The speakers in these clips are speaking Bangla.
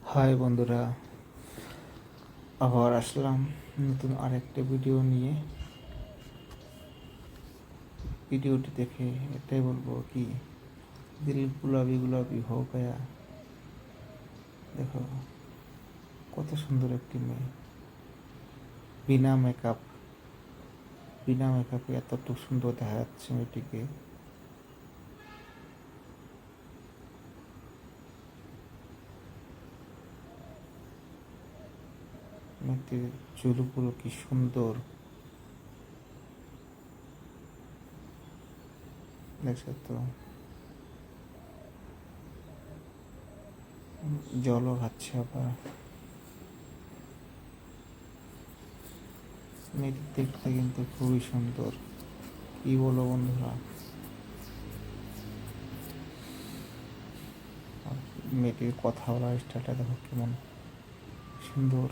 হাই বন্ধুরা, আবার আসলাম নতুন আরেকটা ভিডিও নিয়ে। ভিডিওটি দেখে এটাই বলবো কি, দিল গুলাবি গুলাবি হো গয়া। দেখো কত সুন্দর একটি মেয়ে, বিনা মেকআপ বিনা মেকআপে এতটুকু সুন্দর দেখা যাচ্ছে মেয়েটিকে। মেয়েটির চুলগুলো কি সুন্দর দেখছো তো, জলও খাচ্ছে আবার। মেয়েটি দেখতে কিন্তু খুবই সুন্দর, কি বলো বন্ধুরা। আর মেয়েটির কথা বলার স্টাইলটা দেখো কেমন সুন্দর।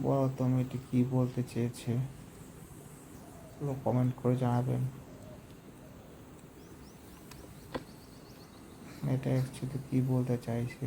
বলো তো মেয়েটি কি বলতে চেয়েছে, কমেন্ট করে জানাবেন। এটা অ্যাকচুয়ালি কি বলতে চাইছে।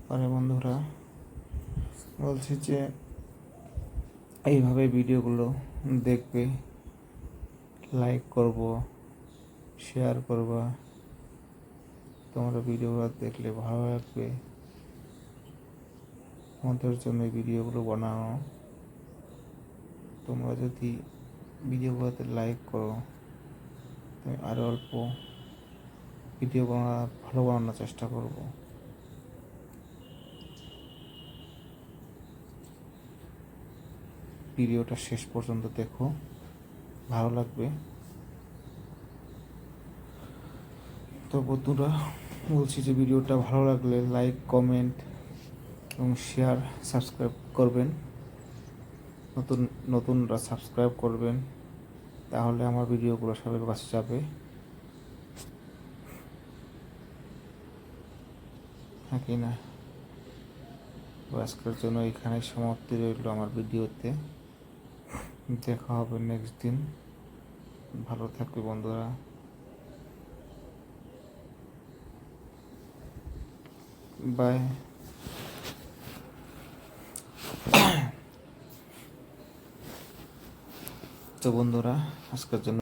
পরে বন্ধুরা বলছি যে এইভাবে ভিডিওগুলো দেখবে, লাইক করব, শেয়ার করবা। তোমরা ভিডিওগুলো দেখলে ভালো লাগবে, তোমাদের জন্য এই ভিডিওগুলো বানানো। তোমরা যদি ভিডিওগুলোতে লাইক করো, আমি আরও অল্প ভিডিও ভালো বানানোর চেষ্টা করব। ভিডিওটা শেষ পর্যন্ত দেখো, ভালো লাগবে। তো বন্ধুরা বলছি যে ভিডিওটা ভালো লাগলে লাইক, কমেন্ট এবং শেয়ার, সাবস্ক্রাইব করবেন। নতুনরা সাবস্ক্রাইব করবেন, তাহলে আমার ভিডিওগুলো সবার কাছে যাবে। হ্যাঁ কি না? আজকের জন্য এখানে সমাপ্তি রইল আমার ভিডিওতে। দেখা হবে নেক্সট দিন। ভালো থাকবে বন্ধুরা। বাই। তো বন্ধুরা আজকের জন্য